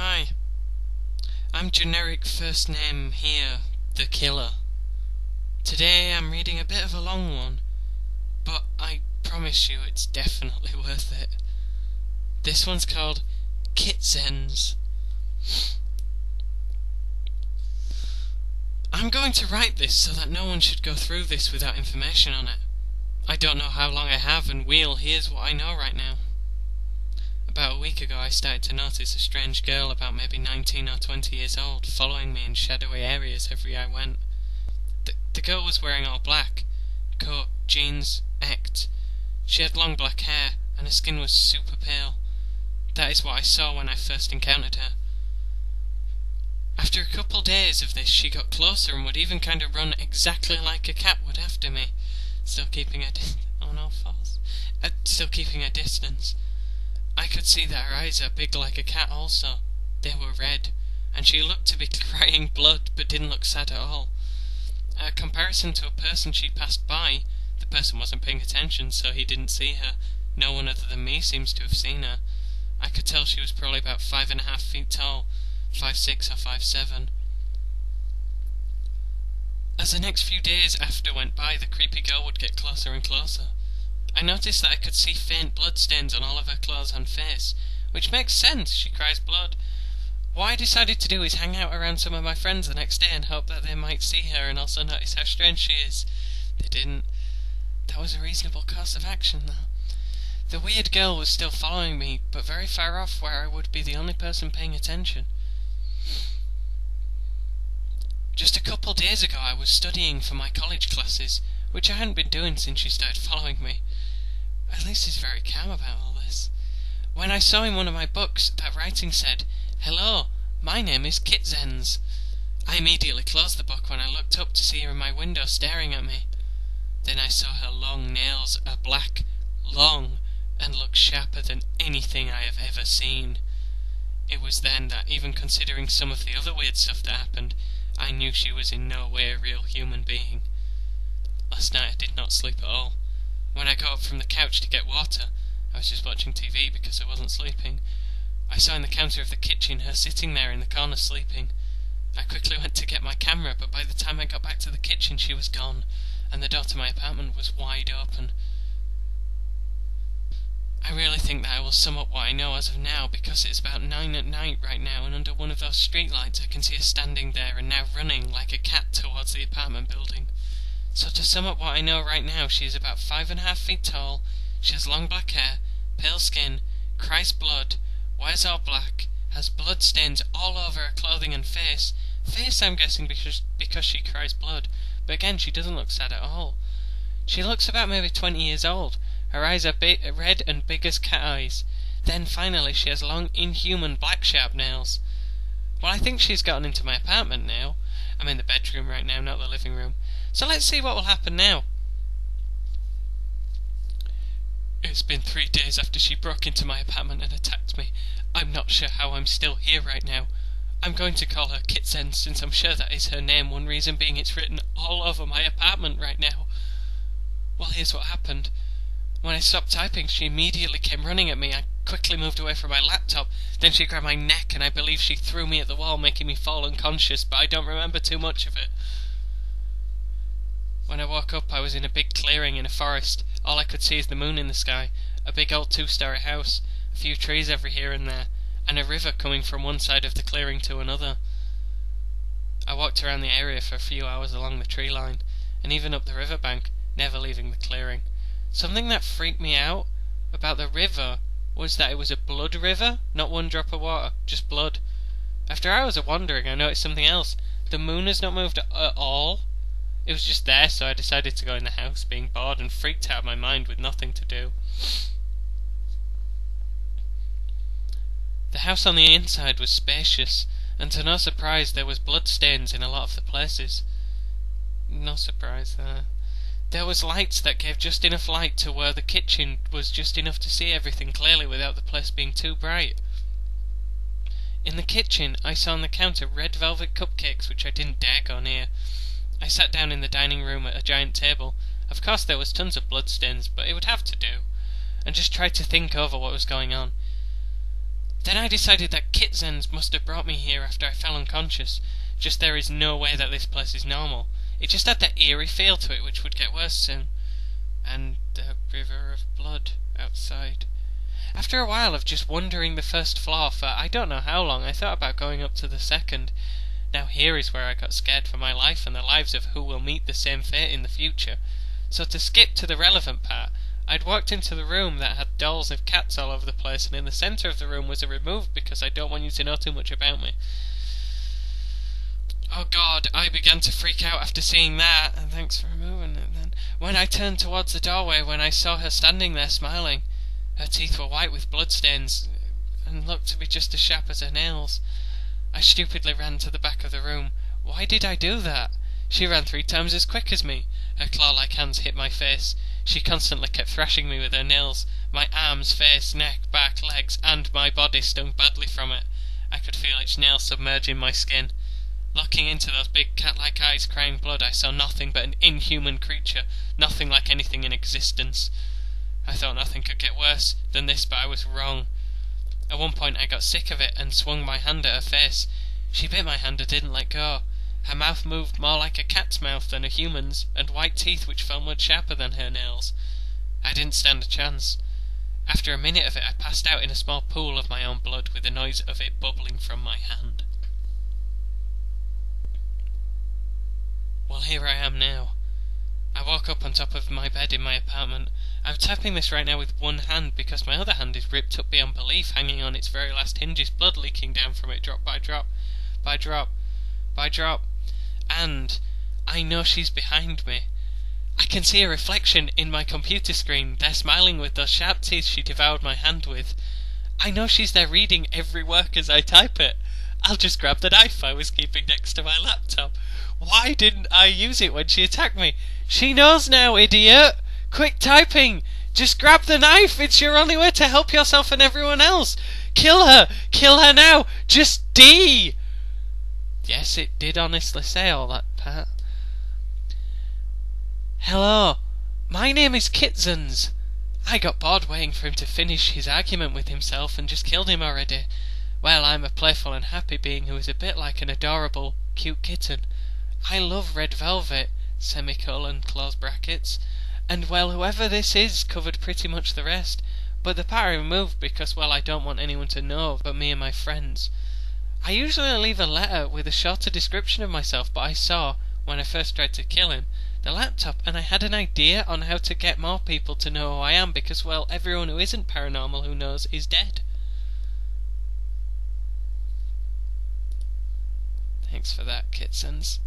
Hi, I'm generic first name here, the killer. Today I'm reading a bit of a long one, but I promise you it's definitely worth it. This one's called Kitzenz. I'm going to write this so that no one should go through this without information on it. I don't know how long I have, and here's what I know right now. About a week ago I started to notice a strange girl about maybe 19 or 20 years old following me in shadowy areas everywhere I went. The girl was wearing all black, coat, jeans, act. She had long black hair and her skin was super pale. That is what I saw when I first encountered her. After a couple days of this she got closer and would even kind of run exactly like a cat would after me, still keeping a distance. I could see that her eyes are big like a cat also. They were red, and she looked to be crying blood but didn't look sad at all. A comparison to a person she passed by, the person wasn't paying attention so he didn't see her. No one other than me seems to have seen her. I could tell she was probably about 5.5 feet tall, 5'6" or 5'7". As the next few days after went by, the creepy girl would get closer and closer. I noticed that I could see faint blood stains on all of her clothes and face, which makes sense, she cries blood. What I decided to do is hang out around some of my friends the next day and hope that they might see her and also notice how strange she is. They didn't. That was a reasonable course of action, though. The weird girl was still following me, but very far off where I would be the only person paying attention. Just a couple days ago I was studying for my college classes, which I hadn't been doing since she started following me. At least he's very calm about all this. When I saw in one of my books that writing said, "Hello, my name is Kitzenz," I immediately closed the book when I looked up to see her in my window staring at me. Then I saw her long nails are black, long, and looked sharper than anything I have ever seen. It was then that, even considering some of the other weird stuff that happened, I knew she was in no way a real human being. Last night I did not sleep at all. When I got up from the couch to get water, I was just watching TV because I wasn't sleeping. I saw in the counter of the kitchen her sitting there in the corner sleeping. I quickly went to get my camera, but by the time I got back to the kitchen she was gone, and the door to my apartment was wide open. I really think that I will sum up what I know as of now, because it's about 9 at night right now, and under one of those streetlights I can see her standing there and now running like a cat towards the apartment building. So to sum up what I know right now, she is about 5.5 feet tall, she has long black hair, pale skin, cries blood, wears all black, has blood stains all over her clothing and face. Face I'm guessing because she cries blood, but again she doesn't look sad at all. She looks about maybe 20 years old. Her eyes are red and big as cat eyes. Then finally she has long inhuman black sharp nails. Well, I think she's gotten into my apartment now. I'm in the bedroom right now, not the living room. So let's see what will happen now. It's been 3 days after she broke into my apartment and attacked me. I'm not sure how I'm still here right now. I'm going to call her Kitzenz since I'm sure that is her name, one reason being it's written all over my apartment right now. Well, here's what happened. When I stopped typing, she immediately came running at me. I quickly moved away from my laptop. Then she grabbed my neck and I believe she threw me at the wall, making me fall unconscious, but I don't remember too much of it. When I woke up, I was in a big clearing in a forest. All I could see is the moon in the sky, a big old 2-story house, a few trees every here and there, and a river coming from one side of the clearing to another. I walked around the area for a few hours along the tree line, and even up the riverbank, never leaving the clearing. Something that freaked me out about the river was that it was a blood river, not one drop of water, just blood. After hours of wandering, I noticed something else. The moon has not moved at all. It was just there, so I decided to go in the house, being bored and freaked out of my mind with nothing to do. The house on the inside was spacious, and to no surprise there was blood stains in a lot of the places. No surprise there. There was lights that gave just enough light to where the kitchen was just enough to see everything clearly without the place being too bright. In the kitchen I saw on the counter red velvet cupcakes which I didn't dare go near. I sat down in the dining room at a giant table. Of course there was tons of bloodstains, but it would have to do, and just tried to think over what was going on. Then I decided that Kitzenz must have brought me here after I fell unconscious. Just there is no way that this place is normal. It just had that eerie feel to it which would get worse soon. And the river of blood outside. After a while of just wandering the first floor for I don't know how long, I thought about going up to the second. Now here is where I got scared for my life and the lives of who will meet the same fate in the future. So to skip to the relevant part, I'd walked into the room that had dolls of cats all over the place, and in the centre of the room was a remove because I don't want you to know too much about me. Oh God, I began to freak out after seeing that, and thanks for removing it then. When I turned towards the doorway, when I saw her standing there smiling, her teeth were white with bloodstains, and looked to be just as sharp as her nails. I stupidly ran to the back of the room. Why did I do that? She ran 3 times as quick as me. Her claw-like hands hit my face. She constantly kept thrashing me with her nails. My arms, face, neck, back, legs, and my body stung badly from it. I could feel each nail submerging my skin. Looking into those big cat-like eyes crying blood, I saw nothing but an inhuman creature, nothing like anything in existence. I thought nothing could get worse than this, but I was wrong. At one point I got sick of it and swung my hand at her face. She bit my hand and didn't let go. Her mouth moved more like a cat's mouth than a human's, and white teeth which felt much sharper than her nails. I didn't stand a chance. After a minute of it I passed out in a small pool of my own blood with the noise of it bubbling from my hand. Well, here I am now. I woke up on top of my bed in my apartment. I'm typing this right now with one hand because my other hand is ripped up beyond belief, hanging on its very last hinges, blood leaking down from it drop by drop, by drop, by drop. And I know she's behind me. I can see a reflection in my computer screen. They're smiling with those sharp teeth she devoured my hand with. I know she's there reading every work as I type it. I'll just grab the knife I was keeping next to my laptop. Why didn't I use it when she attacked me? She knows now, idiot! Quick typing! Just grab the knife! It's your only way to help yourself and everyone else! Kill her! Kill her now! Just D! Yes, it did honestly say all that, Pat. Hello, my name is Kitzenz. I got bored waiting for him to finish his argument with himself and just killed him already. Well, I'm a playful and happy being who is a bit like an adorable, cute kitten. I love red velvet, semicolon, close brackets, and well, whoever this is covered pretty much the rest, but the part I removed because, well, I don't want anyone to know but me and my friends. I usually leave a letter with a shorter description of myself, but I saw, when I first tried to kill him, the laptop, and I had an idea on how to get more people to know who I am because, well, everyone who isn't paranormal who knows is dead. Thanks for that, Kitzenz.